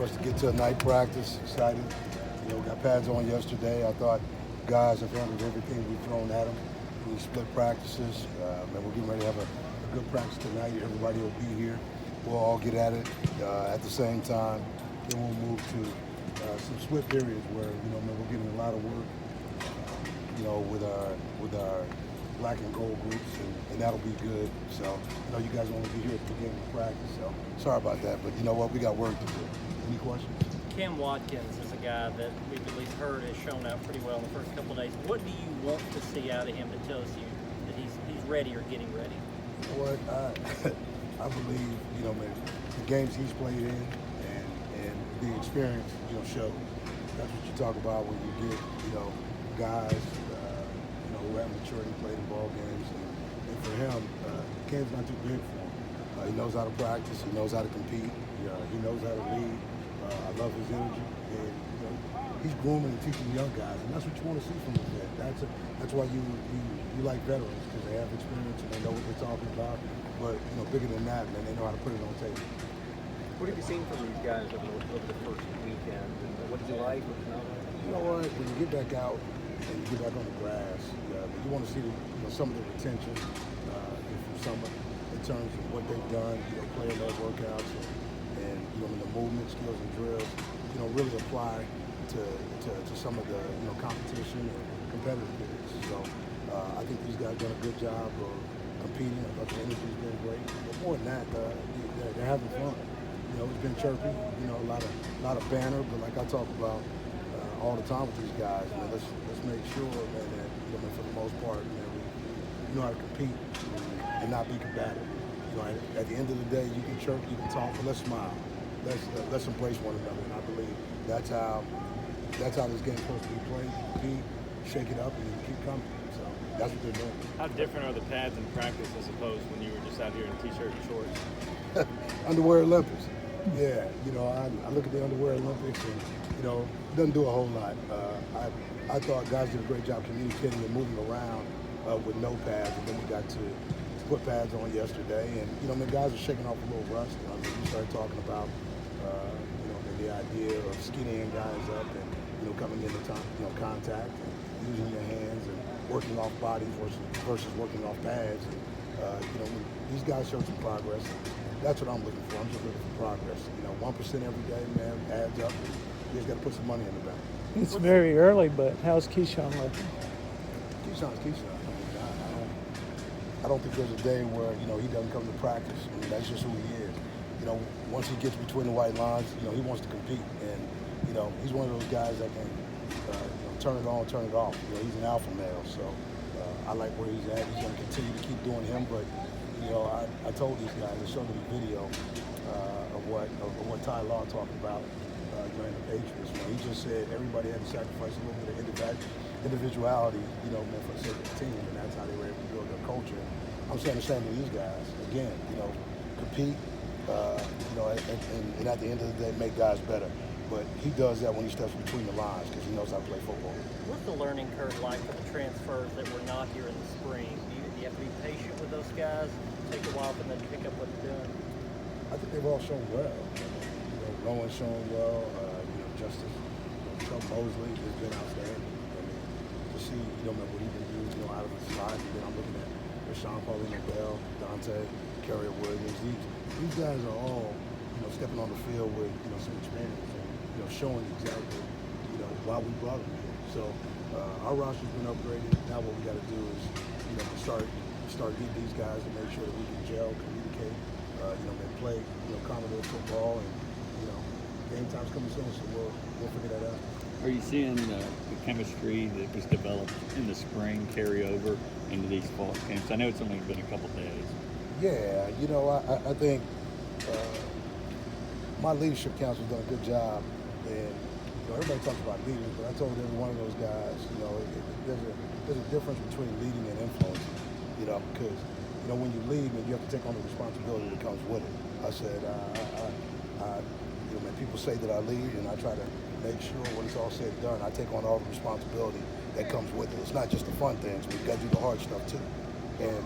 for us to get to a night practice. Excited. You know, we got pads on yesterday. I thought guys have handled everything we've thrown at them. We split practices, and we're getting ready to have a good practice tonight. Everybody will be here. We'll all get at it at the same time. Then we'll move to some split periods where, you know, man, we're getting a lot of work, you know, with our black and gold groups, and that'll be good. So, you know, you guys won't be here at the beginning of practice, so sorry about that. But you know what? We got work to do. Any questions? Cam Watkins is a guy that we've at least heard has shown out pretty well in the first couple of days. What do you want to see out of him that tells you that he's ready or getting ready? You know what? I believe, you know, man, the games he's played in and the experience, you know, show. That's what you talk about when you get, you know, guys, you know, who have maturity, played in ball games, and for him, the game's not too big for him. He knows how to practice. He knows how to compete. He knows how to lead. I love his energy, and you know, he's grooming and teaching young guys, and that's what you want to see from a vet. That's why you like veterans, because they have experience and they know what they're talking about. But you know, bigger than that, man, they know how to put it on tape. What have you seen from these guys over the first weekend? And what did you like? What did you not like? You know what? When you get back out and you get back on the grass, you want to see some of the retention from some in terms of what they've done, you know, playing their workouts and you know, the movement skills and drills, you know, really apply to some of the, you know, competition and competitive periods. So I think these guys done a good job of competing. I thought the energy's been great. But more than that, they're having fun. You know, it's been chirpy. You know, a lot of banner. But like I talk about all the time with these guys, man, let's make sure, man, that you know, for the most part, man, we know how to compete and not be combative. You know, at the end of the day, you can chirp, you can talk, but let's smile. Let's embrace one another, and I believe that's how this game's supposed to be played. Compete, shake it up, and keep coming. So that's what they're doing. How different are the pads in practice as opposed when you were just out here in t-shirt and shorts? Underwear Olympics. Yeah, you know, I look at the Underwear Olympics, and you know, it doesn't do a whole lot. I thought guys did a great job communicating and moving around with no pads, and then we got to put pads on yesterday, and you know, the guys are shaking off a little rust. I mean, we started talking about you know, the idea of skinnying guys up and you know, coming into contact and using your hands and working off bodies versus working off pads. And you know, these guys showed some progress. That's what I'm looking for. I'm just looking for progress. You know, 1% every day, man, adds up. You just got to put some money in the bank. It's very early, but how's Keyshawn looking? Keyshawn's Keyshawn. I don't think there's a day where, you know, he doesn't come to practice. I mean, that's just who he is. You know, once he gets between the white lines, you know, he wants to compete. And, you know, he's one of those guys that can you know, turn it on, turn it off. You know, he's an alpha male. So I like where he's at. He's going to continue to keep doing him. But, you know, I told these guys, I showed them a video of what Ty Law talked about during the Patriots. You know, he just said everybody had to sacrifice a little bit of individuality, you know, for the sake of the team, and that's how they were able to build their culture. I'm saying the same to these guys. Again, you know, compete, you know, and at the end of the day, make guys better. But he does that when he steps between the lines because he knows how to play football. What's the learning curve like for the transfers that were not here in the spring? Do you have to be patient with those guys? Take a while for them to pick up what they're doing? I think they've all shown well. You know, Rowan's shown well. You know, Justice, Trump Mosley has been outstanding. I mean, to see, you know, what he can do, you know, out of the slot. And then I'm looking at Rashawn Paulino Bell, Dante, Carrier Williams. These guys are all, you know, stepping on the field with, you know, some experience and, you know, showing exactly, you know, why we brought them here. So our roster's been upgraded. Now what we got to do is, you know, start getting these guys and make sure that we can gel, communicate, you know, and play, you know, Commodores football, and you know, game time's coming soon, so we'll figure that out. Are you seeing the chemistry that was developed in the spring carry over into these fall camps? I know it's only been a couple days. Yeah, you know, I think my leadership council's done a good job, and you know, everybody talks about leading, but I told every one of those guys, you know, there's a difference between leading and influencing, you know, because you know, when you lead, man, you have to take on the responsibility that comes with it. I said, you know, man, people say that I lead, and I try to make sure when it's all said and done, I take on all the responsibility that comes with it. It's not just the fun things, but you got to do the hard stuff too. And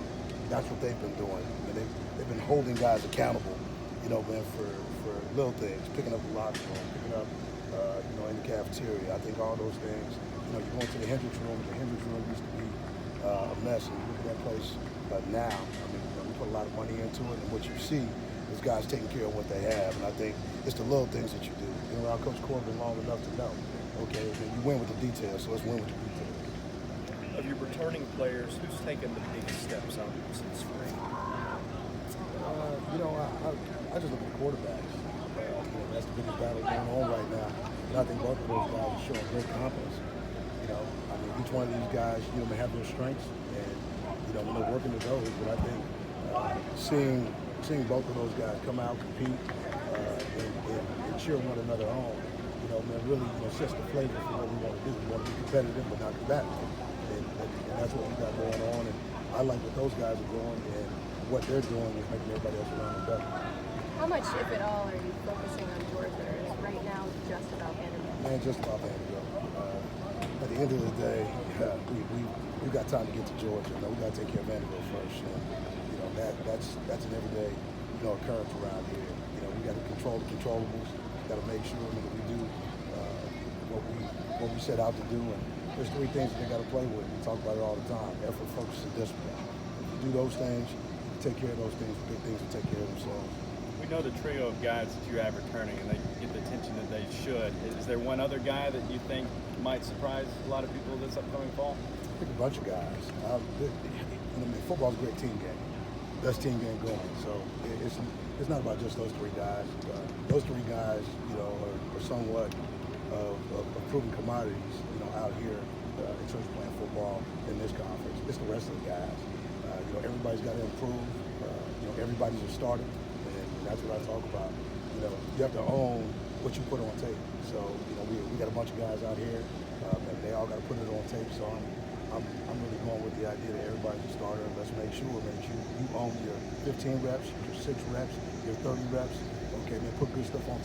that's what they've been doing. I mean, they've been holding guys accountable, you know, man, for little things, picking up the locker room, picking up, in the cafeteria. I think all those things, you go into the Hendricks room, and the Hendricks room used to be a mess, and you look at that place now, I mean, we put a lot of money into it, and what you see is guys taking care of what they have, and I think it's the little things that you do. Been around Coach Corbin long enough to know, okay, and you win with the details, so let's win with the details. Of your returning players, who's taken the biggest steps up since spring? I just look at the quarterbacks. That's the biggest battle going on right now. And I think both of those guys are showing great confidence. Each one of these guys, may have their strengths, and when they're working to those. But I think seeing both of those guys come out, compete, and cheer one another on, really sets the flavor for what we want to do. We want to be competitive, but not combative, and that's what we got going on. And I like what those guys are doing, and what they're doing is making everybody else around them better. How much, if at all, are you focusing on Georgia, or is right now just about Vanderbilt? Man, just about Vanderbilt. At the end of the day, we got time to get to Georgia. We got to take care of Vanderbilt first. And, that's an everyday occurrence around here. We got to control the controllables. Got to make sure that we do what we set out to do. And there's three things that they got to play with. We talk about it all the time: effort, focus, and discipline. If you do those things, you take care of those things. The big things will take care of themselves. We know the trio of guys that you have returning, and they get the attention that they should. Is there one other guy that you think might surprise a lot of people this upcoming fall? I think a bunch of guys. Football's a great team game. Best team game going. So it's not about just those three guys. Those three guys, are somewhat of proven commodities, out here in terms of playing football in this conference. It's the rest of the guys. Everybody's got to improve. Everybody's a starter, and that's what I talk about. You have to own what you put on tape. So we got a bunch of guys out here, and they all got to put it on tape. So I'm really going with the idea that everybody's a starter. Let's make sure you own your 15 reps, your 6 reps, your 30 reps. Okay, man, put good stuff on tape.